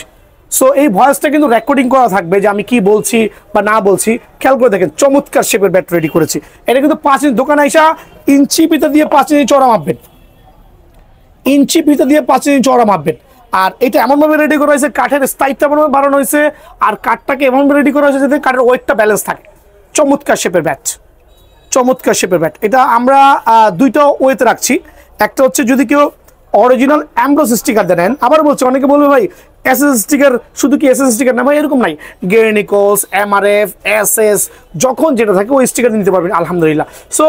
সো এই ভয়েসটা কিন্তু রেকর্ডিং করা থাকবে যে আমি কি বলছি বা না বলছি, খেয়াল করে দেখেন চমৎকার শেপের ব্যাট রেডি করেছি। এটা কিন্তু 5 ইঞ্চি, দোকানে আইসা ইঞ্চি ফিতা দিয়ে 5 ইঞ্চি চড়া মাপবেন, ইঞ্চি ফিতা দিয়ে 5 ইঞ্চি চড়া মাপবেন। আর এটা এমনভাবে রেডি করা হয়েছে, কাঠের স্থায়িত্ব এমনভাবে বাড়ানো হয়েছে, আর কাঠটাকে এমনভাবে রেডি করা হয়েছে যাতে কাঠের ওয়েটটা ব্যালেন্স থাকে। চমৎকার শেপের ব্যাট, চমৎকার শেপের ব্যাট। এটা আমরা দুইটা ওয়েতে রাখছি, একটা হচ্ছে যদি কেউ অরিজিনাল এমব্রস স্টিকার দেন, আবার বলছি অনেকে বলবে ভাই এসএস স্টিকার, শুধু কি এসএস স্টিকার না ভাই, এরকম নাই, গেরনিকোস, এমআরএফ, এসএস, যখন যেটা থাকে ওই স্টিকার নিতে পারবেন আলহামদুলিল্লাহ। সো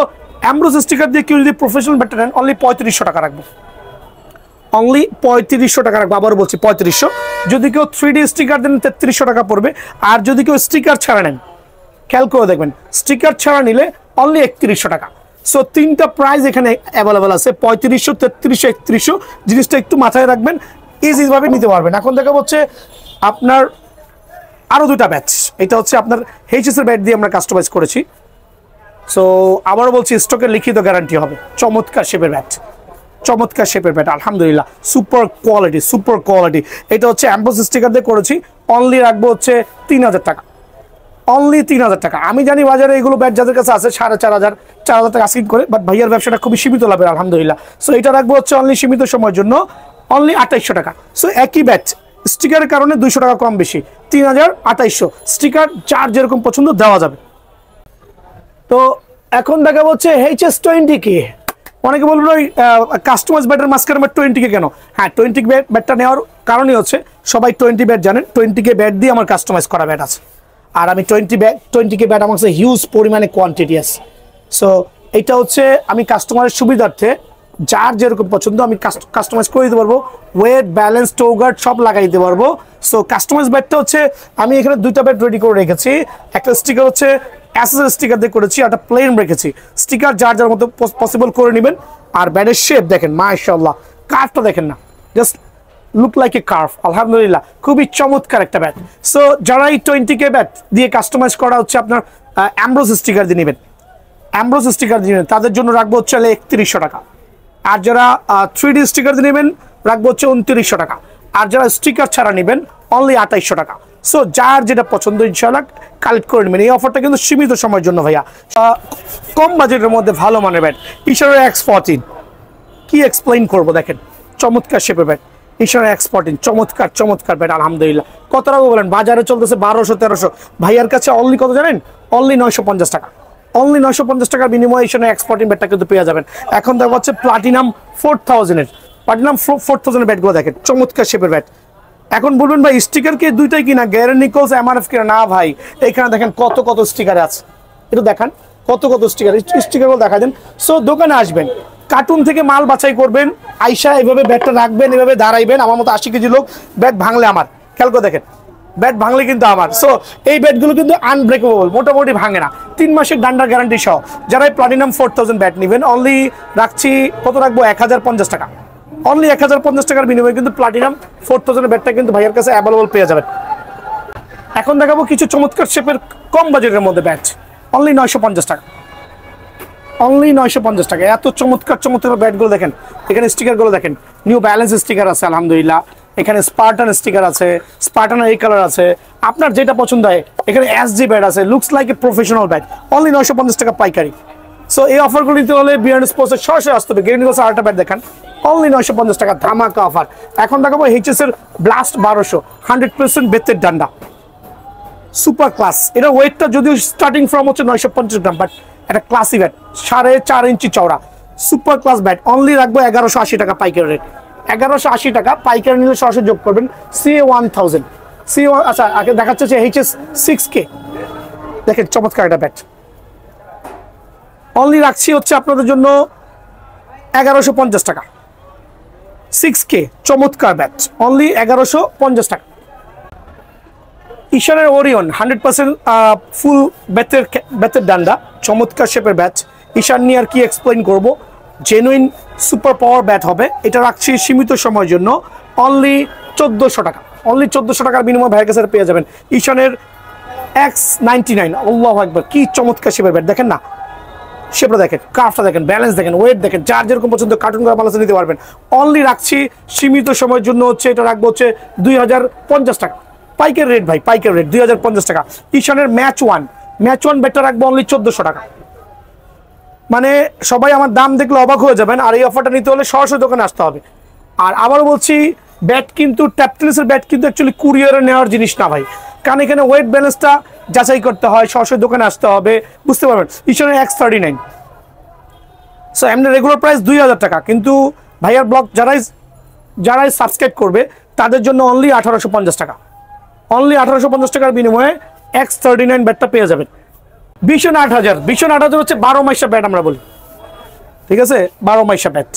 এমব্রস স্টিকার দিয়ে কেউ যদি প্রফেশনাল ব্যাটটা নেন অনলি 3500 টাকা রাখবো, অনলি 3500 টাকা রাখবো, আবার বলছি 3500। যদি কেউ 3D স্টিকার দেন 3300 টাকা পড়বে, আর যদি কেউ স্টিকার ছাড়া নেন, খেয়াল করে দেখবেন স্টিকার ছাড়া নিলে অনলি 3100 টাকা। সো তিনটা প্রাইস এখানে অ্যাভেলেবল আছে, 3500, 3300, 3100। জিনিসটা একটু মাথায় রাখবেন, ইজিভাবে নিতে পারবেন। এখন দেখা হচ্ছে আপনার আরও দুটা ব্যাচ, এটা হচ্ছে আপনার HSS এর ব্যাট দিয়ে আমরা কাস্টমাইজ করেছি। সো আবারও বলছি স্টকের লিখিত গ্যারান্টি হবে, চমৎকার শেপের ব্যাট, চমৎকার শেপের ব্যাট আলহামদুলিল্লাহ, সুপার কোয়ালিটি, সুপার কোয়ালিটি। এটা হচ্ছে এমব্রস স্টিকার দিয়ে করেছি, অনলি রাখবো হচ্ছে 3000 টাকা, অনলি 3000 টাকা। আমি জানি বাজারে এগুলো ব্যাট যাদের কাছে আছে 4500, 4000 টাকা আস্কিং করে, বাট ভাইয়ার ব্যবসাটা খুবই সীমিত লাভের আলহামদুলিল্লাহ। সো এটা রাখবো হচ্ছে অনলি সীমিত সময়ের জন্য, অনলি 2800 টাকা। সো একই ব্যাট, স্টিকারের কারণে 200 টাকা কম বেশি, 3200। স্টিকার যার যেরকম পছন্দ দেওয়া যাবে। তো এখন দেখা হচ্ছে HS20K। অনেকে বলবেন ওই কাস্টমাইজ ব্যাটের মাঝখানে আমার 20K কেন? হ্যাঁ, 20K ব্যাটটা নেওয়ার কারণই হচ্ছে সবাই 20 ব্যাট জানেন, 20K ব্যাট দিয়ে আমার কাস্টমাইজ করা ব্যাট আছে, আর আমি 20K ব্যাট আমার কাছে হিউজ পরিমাণে কোয়ান্টিটি আছে। সো এটা হচ্ছে আমি কাস্টমারের সুবিধার্থে যার যেরকম পছন্দ আমি কাস্টমাইজ করে দিতে পারবো, ওয়েট, ব্যালেন্স, টো গার্ড সব লাগাই দিতে পারবো। সো কাস্টমাইজ ব্যাটটা হচ্ছে আমি এখানে দুইটা ব্যাট রেডি করে রেখেছি, একটা স্টিকার হচ্ছে এসএস স্টিকার দিয়ে করেছি, একটা প্লেন রেখেছি। স্টিকার যার যার মতো পসিবল করে নেবেন। আর ব্যাটের শেপ দেখেন মাশাআল্লাহ, কার্ভটা দেখেন না, just look like a curve, আলহামদুলিল্লাহ খুবই চমৎকার একটা ব্যাট। সো যারা এই 20K ব্যাট দিয়ে কাস্টমাইজ করা হচ্ছে আপনার এমব্রস স্টিকার দিয়ে নেবেন, এমব্রস স্টিকার দিয়ে নেবেন, তাদের জন্য রাখবো হচ্ছে 3100 টাকা। আর যারা 3D স্টিকার দিয়ে নেবেন রাখবো হচ্ছে 2900 টাকা। আর যারা স্টিকার ছাড়া নেবেন অনলি 2800 টাকা। সো যার যেটা পছন্দ ইনশাআল্লাহ কালেক্ট করে নেবেন। এই অফারটা কিন্তু সীমিত সময়ের জন্য ভাইয়া, কম বাজেটের মধ্যে ভালো মানের ব্যাট। ইশারা X14 কি এক্সপ্লেইন করবো, দেখেন চমৎকার শেপের ব্যাট, ইশারা X14 চমৎকার চমৎকার ব্যাট আলহামদুলিল্লাহ। কত টাকা বলেন? বাজারে চলতেছে 1200-1300, ভাইয়ার কাছে অনলি কত জানেন? অনলি 950 টাকা, অনলি 950 টাকার বিনিময়ে ইশারা X14 ব্যাটটা কিন্তু পেয়ে যাবেন। এখন দেখা হচ্ছে প্লাটিনাম 4000 এর, প্লাটিনাম 4000 এর ব্যাটগুলো দেখেন চমৎকার শেপের ব্যাট। এখন বলবেন ভাই স্টিকার কি দুইটাই কিনা, গ্যারেনিকোস, এমআরএফ কিনা? না ভাই, এখানে দেখেন কত কত স্টিকার আছে, একটু দেখান কত কত স্টিকারগুলো দেখা দেন। সো দোকানে আসবেন, কার্টুন থেকে মাল বাছাই করবেন, আইসা এভাবে ব্যাটটা রাখবেন, এভাবে দাঁড়াইবেন। আমার মতো 80 কেজি লোক, ব্যাট ভাঙলে আমার, খেয়াল করে দেখেন ব্যাট ভাঙলে কিন্তু আমার। সো এই ব্যাটগুলো কিন্তু আনব্রেকেবল, মোটামুটি ভাঙে না, 3 মাসের ডান্ডার গ্যারান্টি সহ। যারা প্লাটিনাম 4000 ব্যাট নেবেন অনলি রাখছি কত রাখবো? 1050 টাকা, অনলি 1050 টাকার বিনিময়ে কিন্তু প্লাটিনাম 4000 ব্যাটটা কিন্তু ভাইয়ের কাছে অ্যাভেলেবল পেয়ে যাবেন। এখন দেখাবো কিছু চমৎকার শেপের কম বাজেটের মধ্যে ব্যাট, অনলি 950 টাকা, অনলি 950 টাকা। এত চমৎকার চমৎকার ব্যাটগুলো দেখেন, এখানে স্টিকারগুলো দেখেন, নিউ ব্যালেন্স স্টিকার আছে আলহামদুলিল্লাহ, এখানে স্পার্টান স্টিকার আছে, স্পার্টানের এই কালার আছে, আপনার যেটা পছন্দ হয়। এখানে এসজি ব্যাট আছে, looks like a professional bat, only 950 টাকা পাইকারি। সো এই অফারগুলো নিতে হলে বিয়ার্ন স্পোর্টসে সরাসরি আসতে হবে। গ্রিন গোলস আরেকটা ব্যাট দেখান, অনলি 950 টাকা, ধামাকা অফার। এখন দেখাবো এইচএস এর ব্লাস্ট 1200, 100% বেতের ডান্ডা, সুপার ক্লাস। এটা ওয়েটটা যদিও স্টার্টিং ফ্রম হচ্ছে 950 গ্রাম, বাট একটা ক্লাসি ব্যাট, 4.5 ইঞ্চি চওড়া, সুপার ক্লাস ব্যাট, অনলি রাখবো 1180 টাকা পাইকারি রেট। 1180 টাকা পাইকারি নিলে সরাসরি যোগ করবেন CA1000 CA1। আচ্ছা আগে দেখাচ্ছে যে এইচএস 6K, দেখেন চমৎকার একটা ব্যাট, অনলি রাখছি হচ্ছে আপনাদের জন্য 1150 টাকা। 6K চমৎকার ব্যাট, অনলি 1150 টাকা। ঈশানের ওরিয়ন 100% ফুল বেতের ডান্ডা, চমৎকার শেপের ব্যাট। ঈশান নিয়ে আর কি এক্সপ্লেইন করবো, জেনুইন সুপার পাওয়ার ব্যাট হবে। এটা রাখছি সীমিত সময়ের জন্য অনলি 1400 টাকা, অনলি 1400 টাকার বিনিময়ে ভাইয়ের কাছে পেয়ে যাবেন ঈশানের X99। আল্লাহু আকবার, কি চমৎকার শেপের ব্যাট, দেখেন না শেপটা দেখেন, কার্ভটা দেখেন, ব্যালেন্স দেখেন, ওয়েট দেখেন, যার যেরকম পছন্দ কার্টুন করা বালান্সে নিতে পারবেন। অনলি রাখছি সীমিত সময়ের জন্য হচ্ছে, এটা রাখবো হচ্ছে 2050 টাকা পাইকারি রেট ভাই, পাইকারি রেট 2050 টাকা। ঈশানের ম্যাচ ওয়ান ব্যাটটা রাখবো অনলি 1400 টাকা। মানে সবাই আমার দাম দেখলে অবাক হয়ে যাবেন। আর এই অফারটা নিতে হলে সরাসরি দোকানে আসতে হবে। আর আবারও বলছি, ব্যাট কিন্তু ট্যাপ টেনিসের ব্যাট কিন্তু অ্যাকচুয়ালি কুরিয়ারে নেওয়ার জিনিস না ভাই, কারণ এখানে ওয়েট ব্যালেন্সটা যাচাই করতে হয়, সরাসরি দোকানে আসতে হবে, বুঝতে পারবেন। ঈশানের X39, সো এমনি রেগুলার প্রাইস 2000 টাকা, কিন্তু ভাইয়ার ব্লগ যারাই সাবস্ক্রাইব করবে তাদের জন্য অনলি 1850 টাকা, অনলি 1850 টাকার বিনিময়ে X39 ব্যাটটা পেয়ে যাবেন। ভীষণ 8000 হচ্ছে 12 মাইশা ব্যাট আমরা বলি, ঠিক আছে, 12 Maisha bat,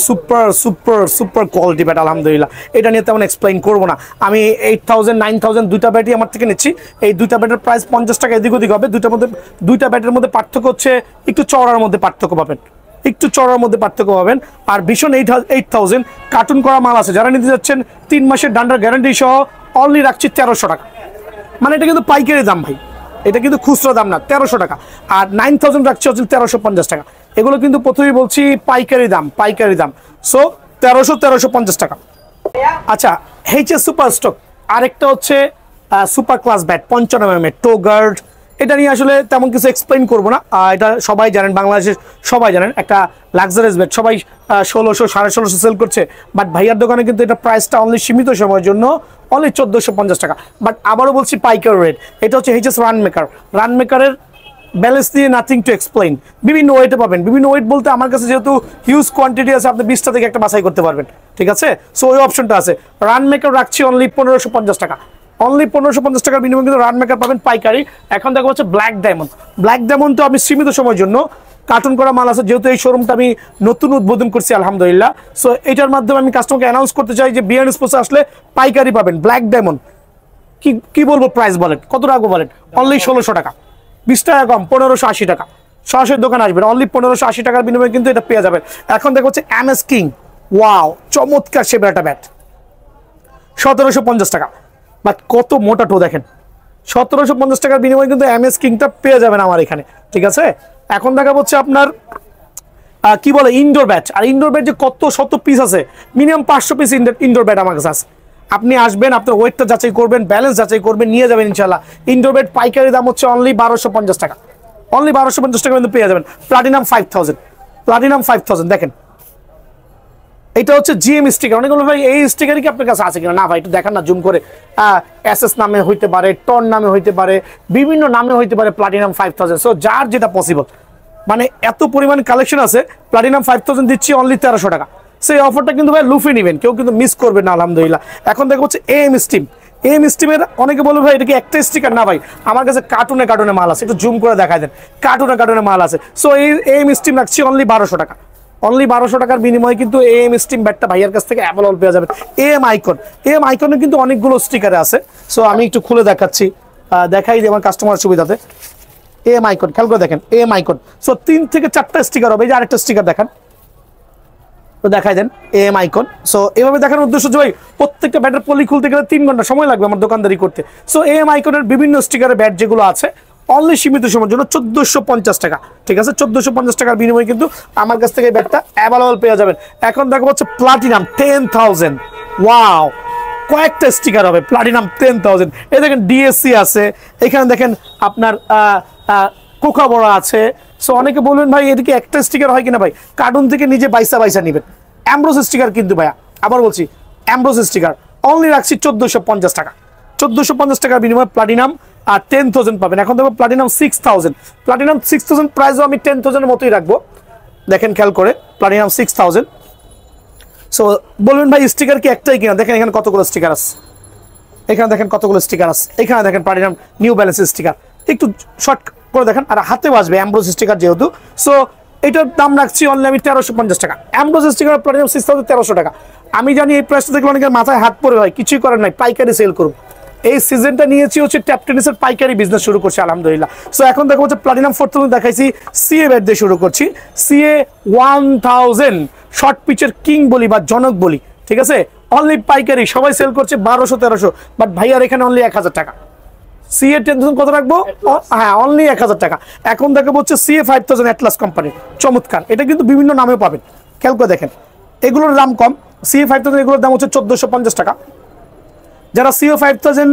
super super super quality bat আলহামদুলিল্লাহ। এটা নিয়ে তেমন এক্সপ্লেইন করবো না, আমি 8000 9000 দুইটা ব্যাটই আমার থেকে নিচ্ছি। এই দুইটা ব্যাটের প্রাইস 50 টাকা এদিক ওদিক হবে। দুইটা ব্যাটের মধ্যে পার্থক্য হচ্ছে একটু চওড়ার মধ্যে পার্থক্য পাবেন, একটু চওড়ার মধ্যে পার্থক্য পাবেন। আর ভীষণ 8000 কার্টুন করা মাল আছে, যারা নিতে যাচ্ছেন 3 মাসের ডান্ডার গ্যারান্টি সহ অনলি রাখছি 1300 টাকা। মানে এটা কিন্তু পাইকারি দাম ভাই, এটা কিন্তু খুচরো দাম না, 1300 টাকা। আর 9000 রাখছি হচ্ছে 1350 টাকা। এগুলো কিন্তু প্রথমেই বলছি পাইকারি দাম, পাইকারি দাম। সো 1350 টাকা। আচ্ছা, এইচএস সুপার স্টক আরেকটা হচ্ছে সুপার ক্লাস ব্যাট 55 mm টো গার্ড। এটা নিয়ে আসলে তেমন কিছু এক্সপ্লেইন করবো না, এটা সবাই জানেন, বাংলাদেশের সবাই জানেন, একটা লাক্সারিয়াস ব্যাট। সবাই 1600 1650 সেল করছে, বাট ভাইয়ার দোকানে কিন্তু এটা প্রাইসটা অনলি সীমিত সময়ের জন্য অনলি 1450 টাকা। বাট আবারও বলছি পাইকারি রেট। এটা হচ্ছে এইচএস রানমেকারের ব্যালেন্স দিয়ে নাথিং টু এক্সপ্লেইন। বিভিন্ন ওয়েটে পাবেন, বিভিন্ন ওয়েট বলতে আমার কাছে যেহেতু হিউজ কোয়ান্টিটি আছে, আপনি 20টা থেকে একটা বাছাই করতে পারবেন, ঠিক আছে। সো ওই অপশনটা আছে। রানমেকার রাখছি অনলি 1550 টাকা, অনলি 1550 টাকার বিনিময়ে কিন্তু রানমেকার পাবেন পাইকারি। এখন দেখা হচ্ছে ব্ল্যাক ডায়মন্ড তো আমি সীমিত সময়ের জন্য কার্টুন করা মাল আছে, যেহেতু এই শোরুমটা আমি নতুন উদ্বোধন করছি আলহামদুলিল্লাহ। সো এটার মাধ্যমে আমি কাস্টমারকে অ্যানাউন্স করতে চাই যে বিয়ার্ন স্পোর্টসে আসলে পাইকারি পাবেন ব্ল্যাক ডায়মন্ড। কি বলবো প্রাইস বলেন, কত রাখবো বলেন, অনলি 1600 টাকা, 20 টাকা কম, 1580 টাকা। সরাসরি দোকানে আসবেন, অনলি 1580 টাকার বিনিময়ে কিন্তু এটা পেয়ে যাবেন। এখন দেখো হচ্ছে MS কিং, ওয়াও চমৎকার শেপের একটা ব্যাট, 1750 টাকা। বাট কত মোটা টো দেখেন, 1750 টাকার বিনিময়ে কিন্তু MS কিংটা পেয়ে যাবেন আমার এখানে, ঠিক আছে। এখন দেখা হচ্ছে আপনার কি বলে ইনডোর ব্যাট। আর ইনডোর ব্যাট যে কত শত পিস আছে, মিনিমাম 500 পিস ইনডোর ব্যাট আমার কাছে আছে। আপনি আসবেন, আপনার ওয়েটটা যাচাই করবেন, ব্যালেন্স যাচাই করবেন, নিয়ে যাবেন ইনশাল্লাহ। ইনডোর ব্যাট পাইকারি দাম হচ্ছে অনলি 1250 টাকা, অনলি 1250 টাকা কিন্তু পেয়ে যাবেন। প্লাটিনাম 5000 দেখেন, এটা হচ্ছে জিএম স্টিকার। অনেকগুলো ভাই এই স্টিকারই কি আপনার কাছে আছে কিনা, না ভাই একটু দেখান না জুম করে। SS নামে হইতে পারে, টন নামে হইতে পারে, বিভিন্ন নামে হইতে পারে প্লাটিনাম 5000। সো যার যেটা পসিবল, মানে এত পরিমাণ কালেকশন আছে। প্লাটিনাম 5000 দিচ্ছি অনলি 1300 টাকা। সেই অফারটা কিন্তু ভাই লুফে নেবেন, কেউ কিন্তু মিস করবেন না আলহামদুলিল্লাহ। এখন দেখো হচ্ছে AM স্টিমের, অনেকে বলবে ভাই এটা কি একটা স্টিকার, না ভাই আমার কাছে কার্টুনে মাল আছে, একটু জুম করে দেখায় দেন, কার্টুনে মাল আছে। সো এই AM স্টিম রাখছি অনলি 1200 টাকা, অনলি 1200 টাকার বিনিময়ে কিন্তু AM স্টিম ব্যাটটা ভাইয়ার কাছ থেকে অ্যাভেলেবল পেয়ে যাবেন। AM আইকনে কিন্তু অনেকগুলো স্টিকারে আছে। সো আমি একটু খুলে দেখাচ্ছি, দেখাই দিই আমার কাস্টমার সুবিধাতে। AM আইকন খেয়াল করে দেখেন, AM আইকন। সো 3 থেকে 4টা স্টিকার হবে। এই যে আরেকটা স্টিকার দেখান, তো দেখাই দেন AM আইকন। সো এভাবে দেখানোর উদ্দেশ্য যে ভাই প্রত্যেকটা ব্যাটের পলি খুলতে গেলে 3 ঘন্টা সময় লাগবে আমার দোকানদারি করতে। সো AM আইকনের বিভিন্ন স্টিকারের ব্যাট যেগুলো আছে অনলি সীমিত সময়ের জন্য 1450 টাকা, ঠিক আছে? 1450 টাকার বিনিময়ে কিন্তু আমার কাছ থেকে এই ব্যাটটা অ্যাভেলেবল পেয়ে যাবেন। এখন দেখো হচ্ছে প্লাটিনাম 10,000, ওয়াও, কয়েকটা স্টিকার হবে প্লাটিনাম 10,000। এই দেখেন ডিএসসি আছে, এখানে দেখেন আপনার কোকা বড়া আছে। সো অনেকে বলবেন ভাই এদিকে একটা স্টিকার হয় কিনা? ভাই কার্টুন থেকে নিজে বাইসা নিবেন। অ্যামব্রোস স্টিকার কিন্তু ভাইয়া, আবার বলছি অ্যামব্রোস স্টিকার অনলি রাখছি 1450 টাকা। 1450 টাকার বিনিময়ে প্লাটিনাম আর 10,000 পাবেন। এখন দেখো প্লাটিনাম 6,000, প্লাটিনাম 6,000 প্রাইসও আমি 10,000 এর মতোই রাখবো। দেখেন খেয়াল করে প্লাটিনাম 6,000। সো বলবেন ভাই স্টিকার কি একটাই কিনা? দেখেন এখানে কতগুলো স্টিকার আছে, এখানে দেখেন কতগুলো স্টিকার আছে, এখানে দেখেন প্লাটিনাম নিউ ব্যালেন্সের স্টিকার, একটু শর্ট করে দেখেন আর হাতে বাজবে অ্যামব্রোস স্টিকার যেহেতু। সো এটার দাম রাখছি অনলি আমি 1350 টাকা। অ্যামব্রোস স্টিকার প্লাটিনাম 6,000, 1300 টাকা। আমি জানি এই প্রাইসটা দেখলে অনেকের মাথায় হাত পড়ে, হয় কিছুই করার নাই, পাইকারি সেল করুন। এই সিজনটা নিয়েছি হচ্ছে ট্যাপ টেনিসের পাইকারি বিজনেস শুরু করছি আলহামদুলিল্লাহ। সো এখন দেখো হচ্ছে প্লাটিনাম 4,000 দেখাইছি, সিএ ব্যাট দিয়ে শুরু করছি। সিএ 1000 শর্ট পিচের কিং বলি বা জনক বলি, ঠিক আছে? অনলি পাইকারি, সবাই সেল করছে 1200 1300, বাট ভাইয়ার এখানে অনলি 1000 টাকা। সিএ 10,000 কত রাখবো? হ্যাঁ অনলি 1000 টাকা। এখন দেখাবো হচ্ছে সিএ 5000 অ্যাটলাস কোম্পানির, চমৎকার। এটা কিন্তু বিভিন্ন নামে পাবেন, খেয়াল করে দেখেন। এগুলোর দাম কম, সিএ 5000 এগুলোর দাম হচ্ছে 1450 টাকা। যারা সিও 5000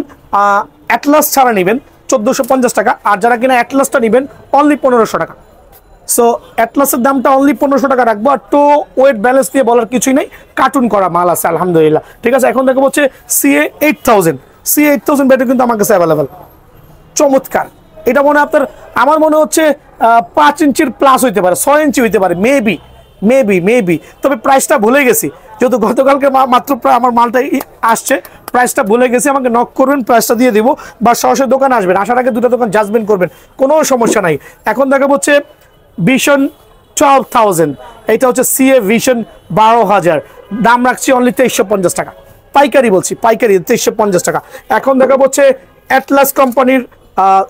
অ্যাটলাস ছাড়া নেবেন 1450 টাকা, আর যারা কিনা অ্যাটলাসটা নেবেন অনলি 1500 টাকা। সো অ্যাটলাসের দামটা অনলি 1500 টাকা রাখবো। আর তো ওয়েট ব্যালেন্স দিয়ে বলার কিছুই নেই, কার্টুন করা মাল আছে আলহামদুলিল্লাহ, ঠিক আছে? এখন দেখো হচ্ছে সিএ 8000, সিএ 8000 ব্যাটও কিন্তু আমার কাছে অ্যাভেলেবেল, চমৎকার। এটা মনে আপনার, আমার মনে হচ্ছে 5 ইঞ্চির প্লাস হইতে পারে, 6 ইঞ্চি হইতে পারে, মেবি। তবে প্রাইসটা ভুলে গেছি, যেহেতু গতকালকে মাত্র প্রায় আমার মালটা আসছে, প্রাইসটা ভুলে গেছি। আমাকে নক করবেন, প্রাইসটা দিয়ে দিব, বা সরাসরি দোকানে আসবেন, আসার আগে দুটো দোকান জাজমেন্ট করবেন, কোনো সমস্যা নাই। এখন দেখাবো হচ্ছে ভিশন 12,000, এটা হচ্ছে সিএ ভিশন 12,000, দাম রাখছি অনলি 2350 টাকা। পাইকারি বলছি, পাইকারি 2350 টাকা। এখন দেখাবো হচ্ছে অ্যাটলাস কোম্পানির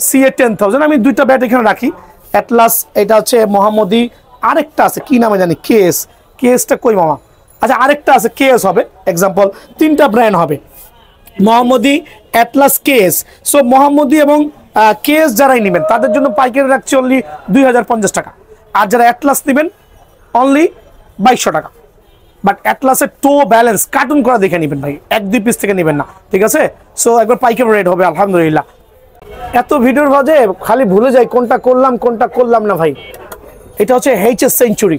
সিএ 10,000। আমি দুইটা ব্যাট এখানে রাখি, অ্যাটলাস, এটা হচ্ছে মোহাম্মদি, আরেকটা আছে কি নামে জানি, কেএসটা কই মামা? আচ্ছা আরেকটা আছে কেএস হবে, এক্সাম্পল 3টা ব্র্যান্ড হবে, মোহাম্মদি, অ্যাটলাস, কেএস। সো মোহাম্মদি এবং কেএস যারাই নেবেন তাদের জন্য পাইকারি রাখছি অনলি 2050 টাকা, আর যারা অ্যাটলাস নেবেন অনলি 2200 টাকা। বাট অ্যাটলাসের টো ব্যালেন্স কার্টুন করা দেখে নেবেন ভাই, 1-2 পিস থেকে নেবেন না, ঠিক আছে? সো একবার পাইকারি রেট হবে আলহামদুলিল্লাহ। এত ভিডিওর মাঝে খালি ভুলে যাই কোনটা করলাম না ভাই। এটা হচ্ছে এইচএস সেঞ্চুরি,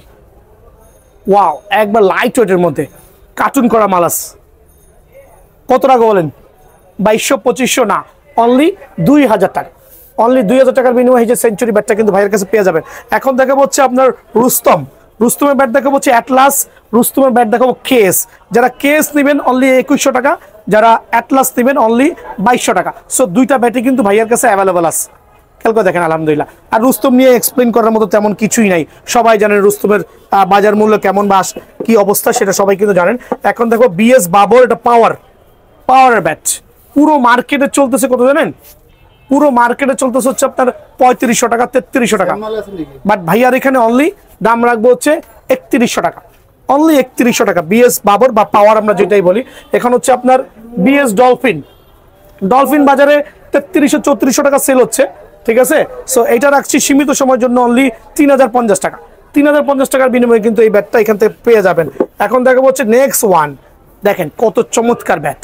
ওয়াও, একবার লাইট ওয়েটের মধ্যে কার্টুন করা মালাস। কত টাকা বলেন? 2200-2500 না, অনলি 2000 টাকা। অনলি 2000 টাকার বিনিময়ে এই যে সেঞ্চুরি ব্যাটটা কিন্তু ভাইয়ের কাছে পেয়ে যাবেন। এখন দেখাবো হচ্ছে আপনার রুস্তমের ব্যাট দেখাবো হচ্ছে অ্যাটলাস, রুস্তমের ব্যাট দেখাবো কেএস। যারা কেএস নেবেন অনলি 2100 টাকা, যারা অ্যাটলাস নেবেন অনলি 2200 টাকা। সো দুইটা ব্যাটই কিন্তু ভাইয়ের কাছে অ্যাভেলেবল আছে, খেয়াল করে দেখেন আলহামদুলিল্লাহ। আর রুস্তম নিয়ে এক্সপ্লেন করার মতো তেমন কিছুই নাই, সবাই জানেন রুস্তমের বাজার মূল্য কেমন বা কি অবস্থা সেটা সবাই কিন্তু জানেন। এখন দেখো বিএস বাবর, এটা পাওয়ারের ব্যাট, পুরো মার্কেটে চলতেছে কত জানেন? পুরো মার্কেটে চলতেছে হচ্ছে আপনার 3500 টাকা, 3300 টাকা, বাট ভাইয়ার এখানে অনলি দাম রাখবো হচ্ছে 3100 টাকা, অনলি 3100 টাকা। বিএস বাবর বা পাওয়ার আমরা যেটাই বলি। এখন হচ্ছে আপনার বিএস ডলফিন বাজারে 3300-3400 টাকা সেল হচ্ছে, ঠিক আছে? সো এটা রাখছি সীমিত সময়ের জন্য অনলি 3050 টাকা। 3050 টাকার বিনিময়ে কিন্তু এই ব্যাটটা এখান থেকে পেয়ে যাবেন। এখন দেখাবো হচ্ছে নেক্সট ওয়ান, দেখেন কত চমৎকার ব্যাট,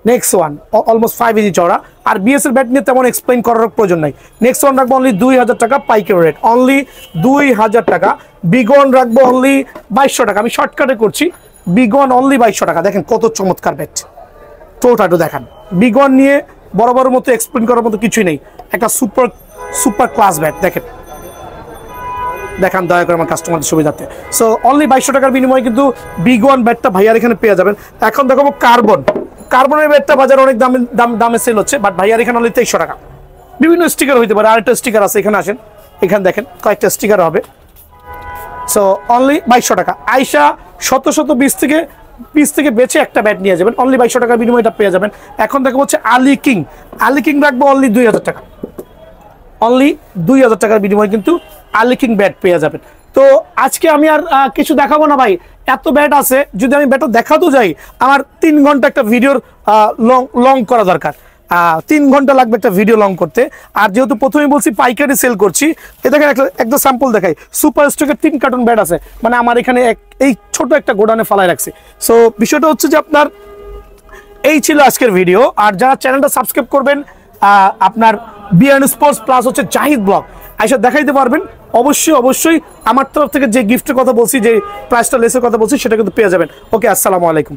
নেক্সট ওয়ান অলমোস্ট 5 ইঞ্চি চওড়া। আর বিএস এর ব্যাট নিয়ে তেমন এক্সপ্লেইন করার প্রয়োজন নাই। নেক্সট ওয়ান রাখবো অনলি 2000 টাকা পাইকারি রেট, অনলি 2000 টাকা। বিগন রাখবো অনলি 2200 টাকা, আমি শর্টকাটে করছি, বিগন অনলি 2200 টাকা। দেখেন কত চমৎকার ব্যাট, টোটাটো দেখান। বিগন নিয়ে বড় মতো এক্সপ্লেইন করার মতো কিছুই নেই, একটা সুপার ক্লাস ব্যাট। দেখান দয়া করে আমার কাস্টমারদের সুবিধার্থে। সো অনলি 2200 টাকার বিনিময়ে কিন্তু বিগন ব্যাটটা ভাইয়ার এখানে পেয়ে যাবেন। এখন দেখাবো কার্বনের ব্যাটটা বাজারে অনেক দামে সেল হচ্ছে, বাট ভাইয়ার এখানে অনলি 2300 টাকা। বিভিন্ন স্টিকার হইতে পারে, আরেকটা স্টিকার আছে, এখানে আসেন, এখানে দেখেন কয়েকটা স্টিকার হবে। সো অনলি 2200 টাকা। আইসা শত পিস থেকে বেছে একটা ব্যাট নিয়ে যাবেন, অনলি 2200 টাকার বিনিময়ে এটা পেয়ে যাবেন। এখন দেখা হচ্ছে আলি কিং রাখবো অনলি 2000 টাকা, অনলি 2000 টাকার বিনিময়ে কিন্তু আলি কিং ব্যাট পেয়ে যাবেন। তো আজকে আমি আর কিছু দেখাবো না ভাই, এত ব্যাট আছে, যদি আমি ব্যাটটা দেখাতেও যাই আমার 3 ঘন্টা একটা ভিডিওর লং করা দরকার। 3 ঘন্টা লাগবে একটা ভিডিও লং করতে। আর যেহেতু প্রথমেই বলছি পাইকারি সেল করছি, এ দেখেন একটা স্যাম্পল দেখাই। সুপার স্টকের 3 কার্টন ব্যাট আছে, মানে আমার এখানে এই ছোট একটা গোডাউনে ফালাই রাখছি। সো বিষয়টা হচ্ছে যে আপনার এই ছিল আজকের ভিডিও। আর যারা চ্যানেলটা সাবস্ক্রাইব করবেন, আপনার বিআরএন স্পোর্টস প্লাস হচ্ছে জাহিদ ব্লগ আইসা দেখাইতে পারবেন। অবশ্যই আমার তরফ থেকে যে গিফটের কথা বলছি, যে প্রাইসটা লেসের কথা বলছি, সেটা কিন্তু পেয়ে যাবেন। ওকে, আসসালামু আলাইকুম।